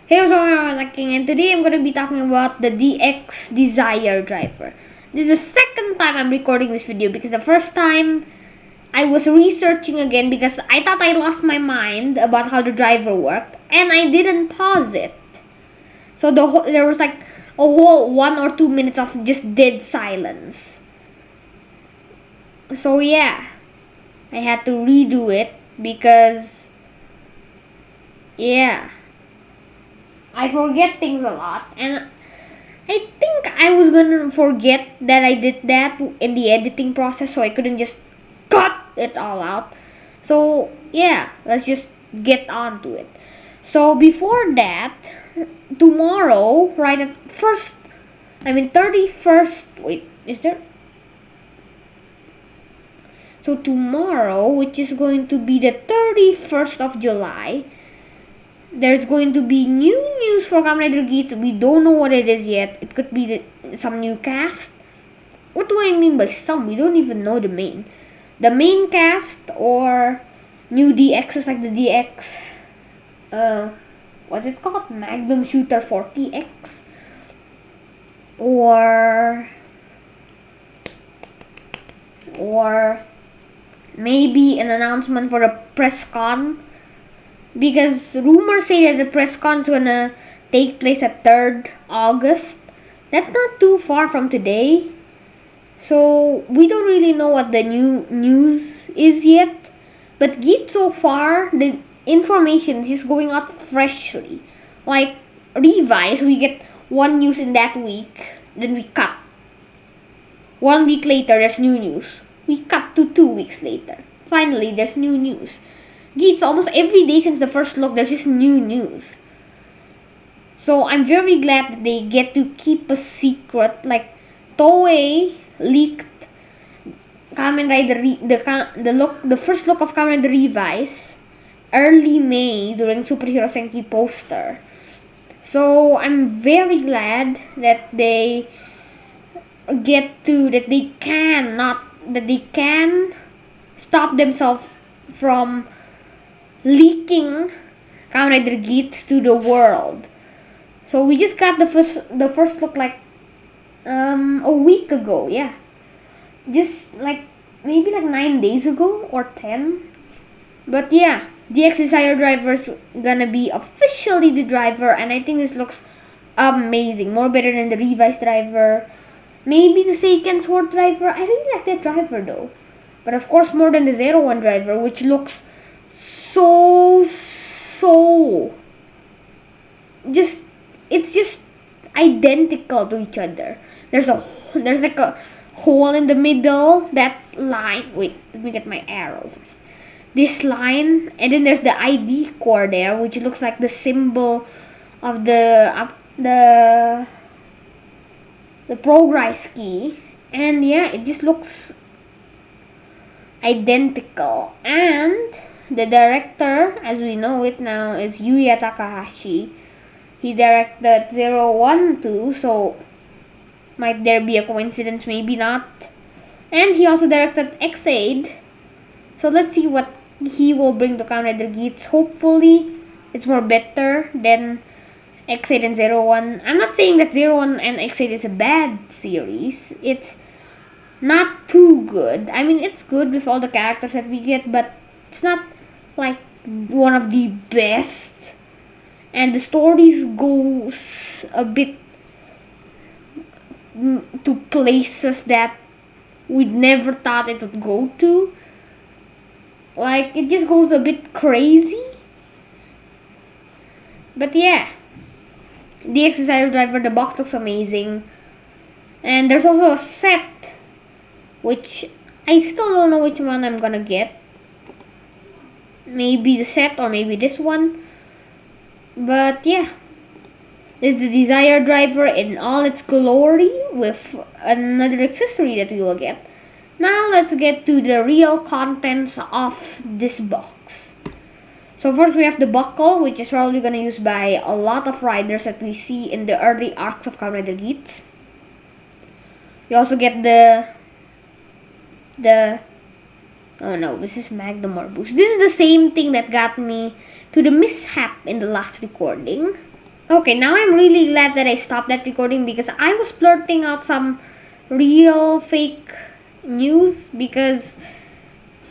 Hey, what's going on, and today I'm going to be talking about the DX Desire driver. This is the second time I'm recording this video because the first time I was researching again because I thought I lost my mind about how the driver worked and I didn't pause it. So there was like a whole 1 or 2 minutes of just dead silence. So yeah, I had to redo it because I forget things a lot, and I think I was gonna forget that I did that in the editing process, so I couldn't just cut it all out. So yeah, let's just get on to it. So before that, tomorrow, right at 31st, wait, is there? So tomorrow, which is going to be the 31st of July, there's going to be new news for Kamen Rider Geats. We don't know what it is yet. It could be some new cast. What do I mean by some? We don't even know the main cast, or new DXs like the DX. What's it called? Magnum Shooter 40X, or maybe an announcement for a press con. Because rumors say that the press con's gonna take place at 3rd August. That's not too far from today. So we don't really know what the new news is yet. But Geet, so far, the information is just going out freshly. Like Revise, we get one news in that week, then we cut. 1 week later, there's new news. We cut to 2 weeks later. Finally, there's new news. Geets, almost every day since the first look, there's just new news. So I'm very glad that they get to keep a secret. Like Toei leaked Kamen Rider the first look of Kamen Rider Revise early May during Superhero Senki poster. So I'm very glad that they can stop themselves from leaking Kamen Rider Geats to the world. So we just got the first look like a week ago, yeah. Just like maybe like 9 days ago or 10. But yeah, DX Desire driver's gonna be officially the driver, and I think this looks amazing. More better than the Revise driver. Maybe the Seiken Sword driver. I really like that driver though. But of course more than the 01 driver, which looks so it's just identical to each other. There's like a hole in the middle. That line. Wait, let me get my arrow first. This line, and then there's the ID core there, which looks like the symbol of the progress key. And yeah, it just looks identical. And the director, as we know it now, is Yuya Takahashi. He directed 012, so might there be a coincidence? Maybe not. And he also directed X-Aid. So let's see what he will bring to Kamen Rider Geats. Hopefully, it's more better than X-Aid and 01. I'm not saying that 01 and X-Aid is a bad series. It's not too good. I mean, it's good with all the characters that we get, but it's not like one of the best. And the stories goes a bit to places that we'd never thought it would go to. Like, it just goes a bit crazy. But yeah, the Desire driver, the box looks amazing. And there's also a set, which I still don't know which one I'm gonna get. Maybe the set or maybe this one. But yeah, this is the Desire driver in all its glory with another accessory that we will get. Now let's get to the real contents of this box. So first we have the buckle, which is probably going to be used by a lot of riders that we see in the early arcs of Kamen Rider Geats. You also get the oh no, this is Magnum or Boost. This is the same thing that got me to the mishap in the last recording. Okay, now I'm really glad that I stopped that recording because I was blurting out some real fake news, because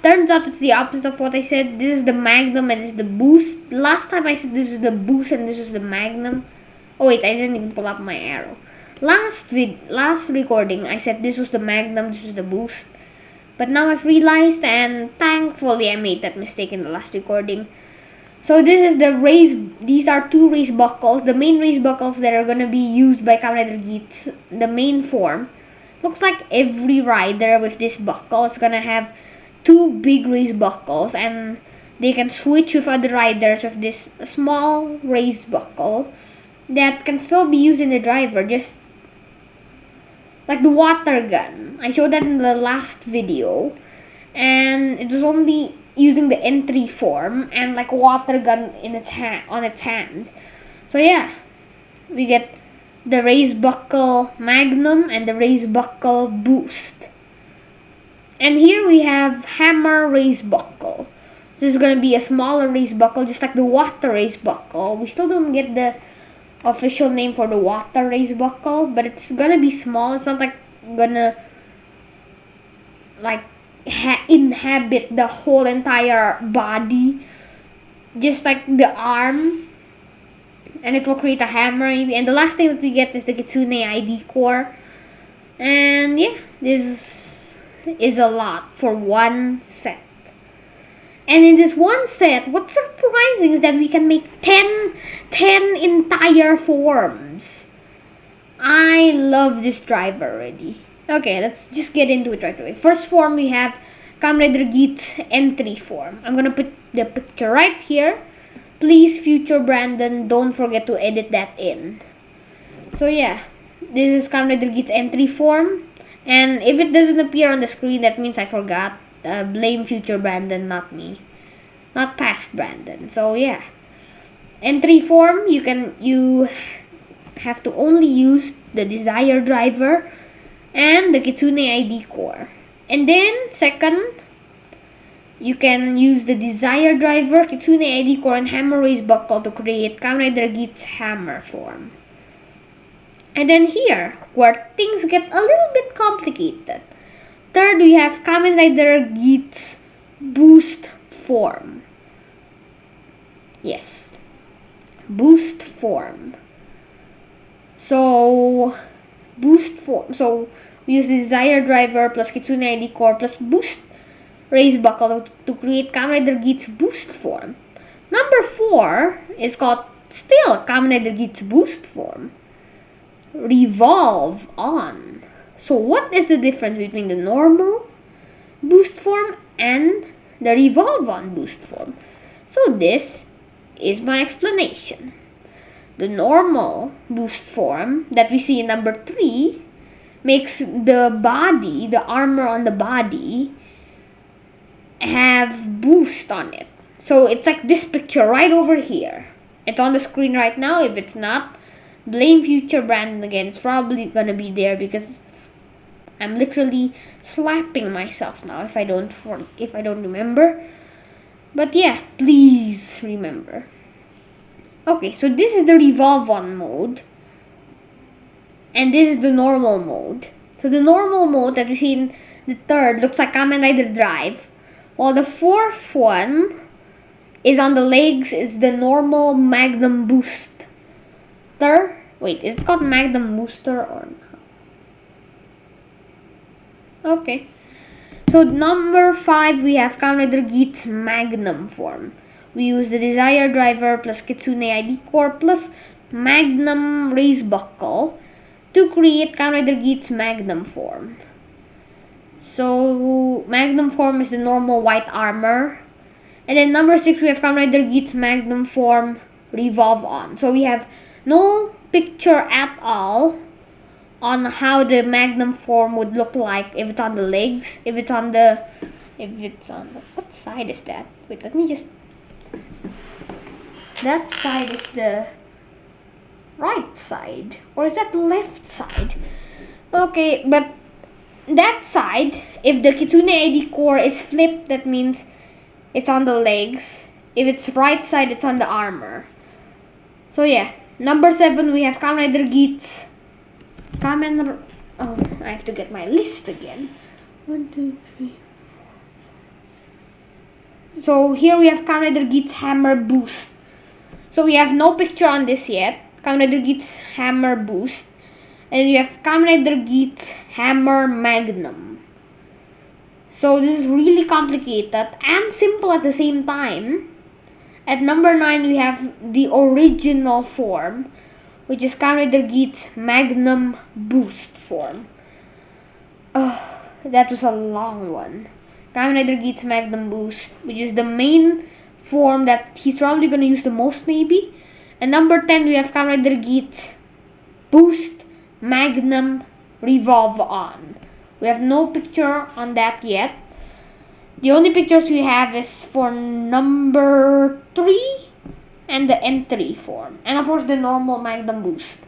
turns out it's the opposite of what I said. This is the Magnum and this is the Boost. Last time I said this was the Boost and this was the Magnum. Oh wait, I didn't even pull up my arrow. Last recording I said this was the Magnum, this was the Boost. But now I've realized, and thankfully I made that mistake in the last recording. So this is the race. These are two race buckles. The main race buckles that are gonna be used by Kamen Rider Geats. The main form. Looks like every rider with this buckle is gonna have two big race buckles, and they can switch with other riders with this small race buckle that can still be used in the driver, just like the water gun. I showed that in the last video, and it was only using the entry form and like a water gun in its on its hand. So yeah, we get the race buckle Magnum and the race buckle Boost. And here we have hammer race buckle. This is gonna be a smaller race buckle, just like the water race buckle. We still don't get the official name for the water race buckle, but it's gonna be small. It's not like gonna like inhabit the whole entire body, just like the arm, and it will create a hammer maybe. And the last thing that we get is the Kitsune ID core. And yeah, this is a lot for one set. And in this one set, what's surprising is that we can make 10 entire forms. I love this driver already. Okay, let's just get into it right away. First form, we have Kamen Rider Geats entry form. I'm gonna put the picture right here. Please, future Brandon, don't forget to edit that in. So yeah, this is Kamen Rider Geats entry form. And if it doesn't appear on the screen, that means I forgot. Blame future Brandon, not me. Not past Brandon. So yeah. Entry form, you have to only use the Desire driver and the Kitsune ID core. And then second, you can use the Desire driver, Kitsune ID core, and hammer race buckle to create Kamen Rider Geats hammer form. And then here, where things get a little bit complicated. Third, we have Kamen Rider Geats Boost form. Yes. Boost form. So, Boost form. So, we use the Desire driver plus Kitsune ID core plus Boost race buckle to create Kamen Rider Geats Boost form. Number 4 is called still Kamen Rider Geats Boost form. Revolve on. So what is the difference between the normal boost form and the revolve on boost form? So this is my explanation. The normal boost form that we see in number 3 makes the body, the armor on the body, have boost on it. So it's like this picture right over here. It's on the screen right now. If it's not, blame future Brandon again. It's probably gonna be there because I'm literally slapping myself now if I don't remember. But yeah, please remember. Okay, so this is the revolve on mode, and this is the normal mode. So the normal mode that we see in the third looks like Kamen Rider Drive, while the fourth one is on the legs. Is the normal Magnum Booster. Wait, is it called Magnum Booster or not? Okay. So number 5, we have Kamen Rider Geats Magnum form. We use the Desire driver plus Kitsune ID core plus Magnum race buckle to create Kamen Rider Geats Magnum form. So Magnum form is the normal white armor. And then number 6, we have Kamen Rider Geats Magnum form revolve on. So we have no picture at all on how the Magnum form would look like if it's on the legs, if it's on the what side is that? Wait, let me just, that side is the right side, or is that the left side? Okay, but that side, if the Kitsune ID core is flipped, that means it's on the legs. If it's right side, it's on the armor. So yeah, Number 7, we have Kamen Rider Geats. Oh, I have to get my list again. 1, 2, 3. So here we have Kamen Rider Geats Hammer Boost. So we have no picture on this yet. Kamen Rider Geats Hammer Boost. And we have Kamen Rider Geats Hammer Magnum. So this is really complicated and simple at the same time. At number 9, we have the original form, which is Kamen Rider Geats Magnum Boost form. That was a long one. Kamen Rider Geats Magnum Boost, which is the main form that he's probably going to use the most, maybe. And number 10, we have Kamen Rider Geats Boost Magnum Revolve On. We have no picture on that yet. The only pictures we have is for number 3 and the entry form. And of course the normal Magnum Boost.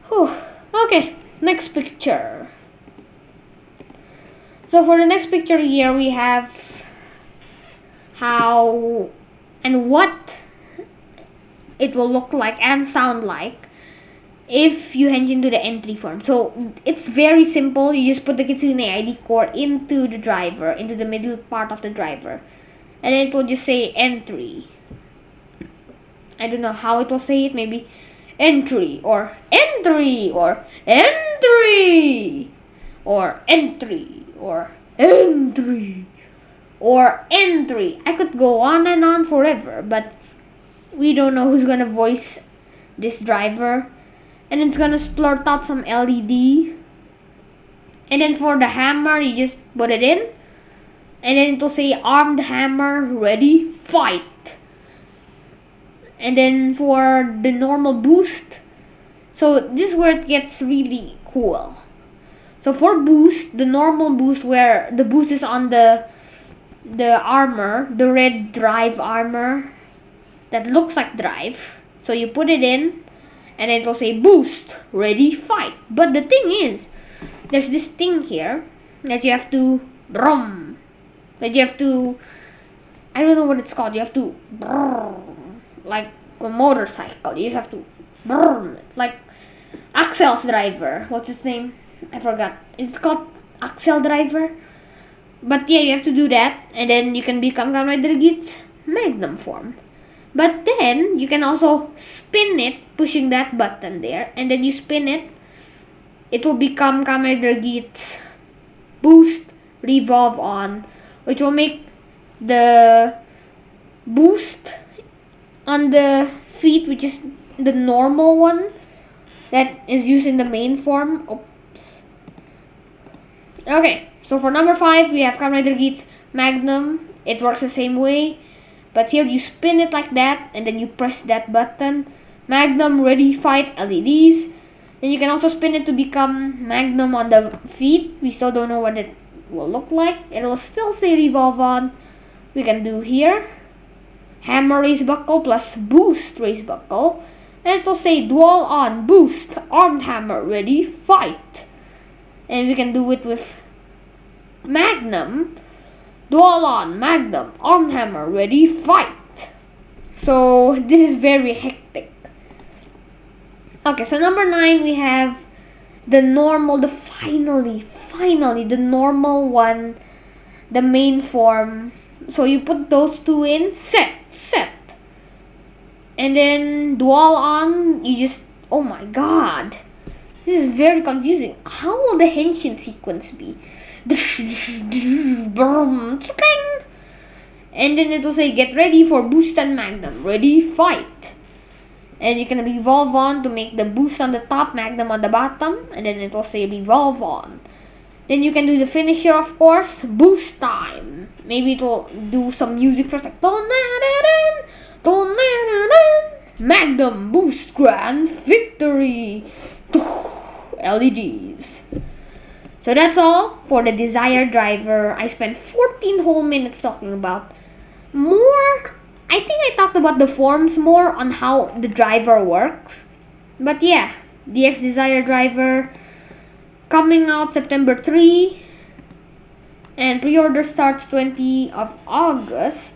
Whew. Okay, next picture. So for the next picture here, we have how and what it will look like and sound like if you henge into the entry form. So it's very simple. You just put the Kitsune ID core into the driver, into the middle part of the driver, and then it will just say entry. I don't know how it will say it. Maybe entry or entry or entry or entry or entry or entry. I could go on and on forever, but we don't know who's gonna voice this driver. And it's gonna splurt out some LED. And then for the hammer, you just put it in. And then it will say armed hammer, ready, fight. And then for the normal boost, so this is where it gets really cool. So for boost, the normal boost where the boost is on the armor, the red drive armor that looks like drive. So you put it in. And it will say boost, ready, fight. But the thing is, there's this thing here that you have to brum. That you have to, I don't know what it's called. You have to brum, like a motorcycle. You just have to brum, like Axel's driver. What's his name? I forgot. It's called Axel driver. But yeah, you have to do that, and then you can become Kamen Rider Geats Magnum form. But then you can also spin it, pushing that button there, and then you spin it. It will become Kamen Rider Geats Boost Revolve On, which will make the boost on the feet, which is the normal one that is used in the main form. Oops. Okay, so for number 5, we have Kamen Rider Geats Magnum. It works the same way. But here you spin it like that, and then you press that button. Magnum, ready, fight, LEDs. Then you can also spin it to become Magnum on the feet. We still don't know what it will look like. It will still say revolve on. We can do here hammer raise buckle plus boost raise buckle. And it will say dual on, boost, armed hammer, ready, fight. And we can do it with Magnum. Dual on, Magnum, armed hammer, ready, fight. So this is very hectic. Okay, so number 9, we have the normal, finally the normal one, the main form. So you put those two in, set. And then dual on, you just, oh my god. This is very confusing. How will the henshin sequence be? And then it will say get ready for boost and Magnum, ready, fight. And you can revolve on to make the boost on the top, Magnum on the bottom, and then it will say revolve on. Then you can do the finisher, of course, boost time. Maybe it will do some music first, like Magnum boost grand victory. LEDs. So that's all for the desired driver. I spent 14 whole minutes talking about more. I think I talked about the forms more on how the driver works. But yeah, DX Desire driver coming out September 3. And pre-order starts 20 of August.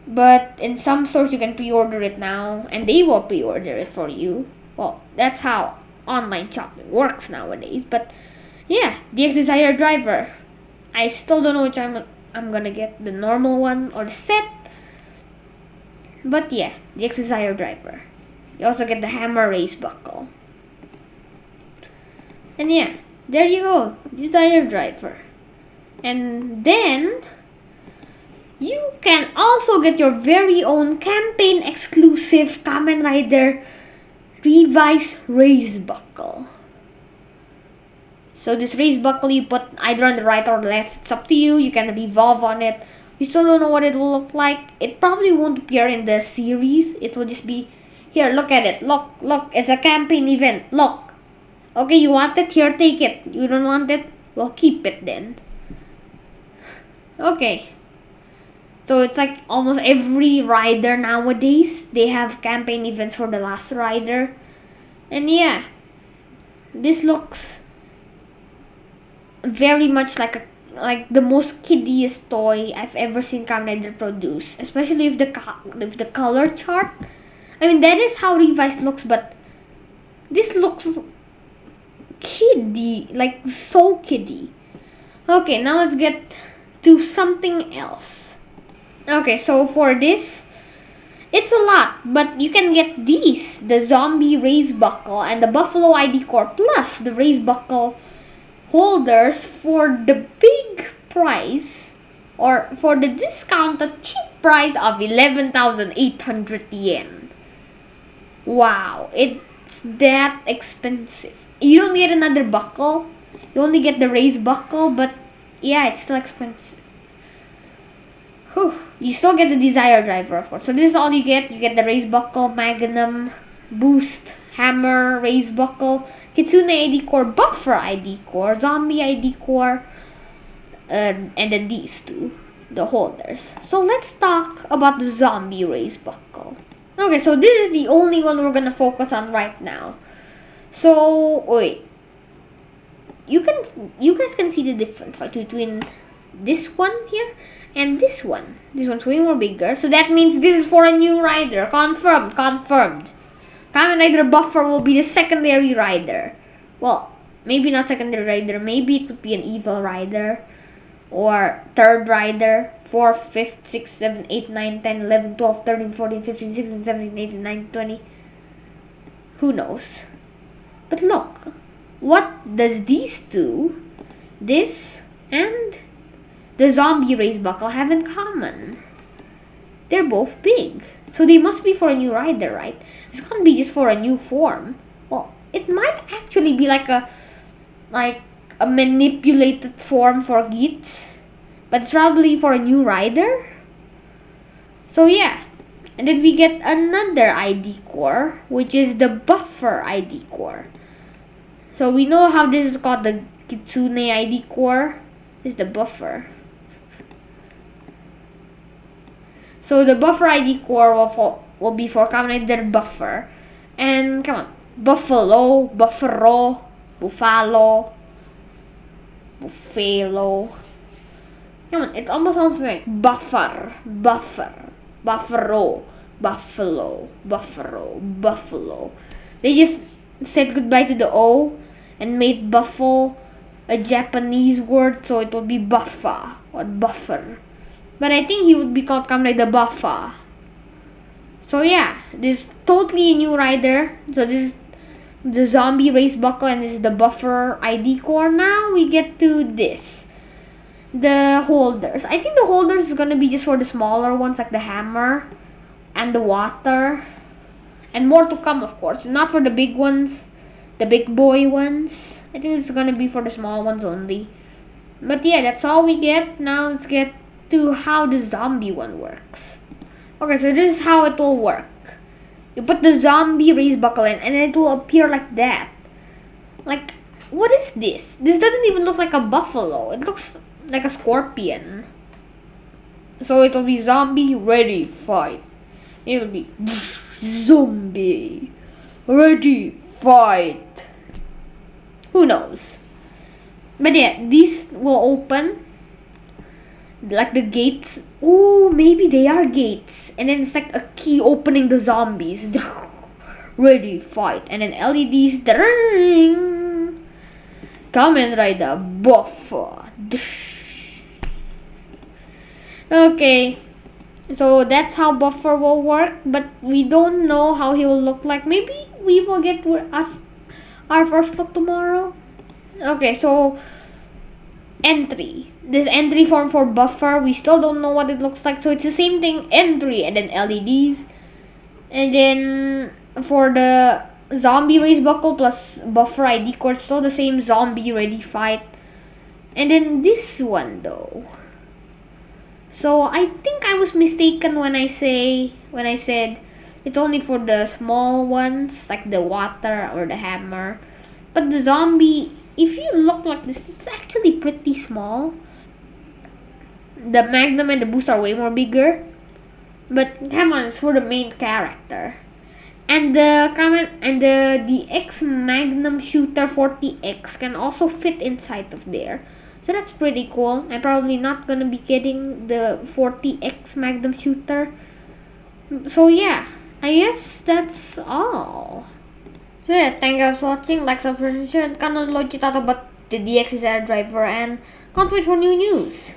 But in some stores you can pre-order it now, and they will pre-order it for you. Well, that's how online shopping works nowadays. But yeah, the X-Desire driver. I still don't know which I'm gonna get, the normal one or the set. But yeah, the X-Desire driver. You also get the hammer race buckle. And yeah, there you go, Desire driver. And then you can also get your very own campaign exclusive Kamen Rider Revised Race Buckle. So this race buckle you put either on the right or left. It's up to you. You can revolve on it. We still don't know what it will look like. It probably won't appear in the series. It will just be, here, look at it. Look, it's a campaign event. Look. Okay, you want it? Here, take it. You don't want it? Well, keep it then. Okay. So it's like almost every rider nowadays, they have campaign events for the last rider. And yeah, this looks very much like the most kiddiest toy I've ever seen Kamen Rider produce, especially with the color chart. I mean, that is how Revised looks, but this looks kiddie, like so kiddie. Okay, now let's get to something else. Okay, so for this, it's a lot, but you can get these, the Zombie Race Buckle and the Buffalo ID Core, plus the Race Buckle holders for the big price, or for the discounted cheap price of 11,800 yen. Wow, it's that expensive. You don't get another buckle, you only get the Race Buckle, but yeah, it's still expensive. Whew. You still get the Desire driver, of course. So this is all you get. You get the Race Buckle, Magnum, Boost, Hammer, Race Buckle, Kitsune ID Core, Buffer ID Core, Zombie ID Core, and then these two, the holders. So let's talk about the Zombie Race Buckle. Okay, so this is the only one we're gonna focus on right now. So wait, you guys can see the difference between this one here and this one. This one's way more bigger, so that means this is for a new rider. Confirmed. Kamen Rider Buffer will be the secondary rider. Well, maybe not secondary rider. Maybe it could be an evil rider or third rider. 4th, 5th, 6th, 7th, 8th, 9th, 10th, 11th, 12th, 13th, 14th, 15th, 16th, 17th, 18th, 19th, 20th. Who knows? But look, what does these two, this and the Zombie Race Buckle, have in common? They're both big. So they must be for a new rider, right? It's gonna be just for a new form. Well, it might actually be like a manipulated form for Geats, but it's probably for a new rider. So yeah. And then we get another ID core, which is the Buffer ID core. So we know how this is called the Kitsune ID core. This is the Buffer. So the Buffer ID core will be for Kamen Rider Buffer. And come on, Buffalo, Buffalo, Buffalo, Buffalo. Come on, it almost sounds like Buffer, Buffalo, Buffalo, Buffalo. They just said goodbye to the O and made Buffalo a Japanese word, so it would be Buffa or Buffer. But I think he would be called Kamen Rider Buffa. So yeah, this is totally a new rider. So this is the Zombie Race Buckle and this is the Buffer ID core. Now we get to this. The holders. I think the holders is gonna be just for the smaller ones like the hammer and the water. And more to come, of course. Not for the big ones, the big boy ones. I think it's gonna be for the small ones only. But yeah, that's all we get. Now let's get to how the zombie one works. Okay, so this is how it will work. You put the Zombie Race Buckle in and it will appear like that. Like, what is this? This doesn't even look like a buffalo. It looks like a scorpion. So it will be Zombie Ready Fight. It will be Zombie Ready Fight. Who knows? But yeah, these will open. like the gates. Oh, maybe they are gates. And then it's like a key opening the zombies. Ready, fight. And then LEDs. Ding. Kamen Rider Buffer. Okay. So that's how Buffer will work. But we don't know how he will look like. Maybe we will get our first look tomorrow. Okay, so entry. This entry form for Buffer, we still don't know what it looks like. So it's the same thing, entry and then LEDs. And then for the zombie race buckle plus Buffer ID cord, still the same zombie ready fight. And then this one though. So I think I was mistaken when I said it's only for the small ones like the water or the hammer. But the zombie, if you look like this, it's actually pretty small. The Magnum and the boost are way more bigger. But come on, it's for the main character. And the X Magnum Shooter 40X can also fit inside of there. So that's pretty cool. I'm probably not gonna be getting the 40X Magnum Shooter. So yeah, I guess that's all. So yeah, thank you guys for watching. Like, subscribe, and comment below about the DX's air driver, and can't wait for new news.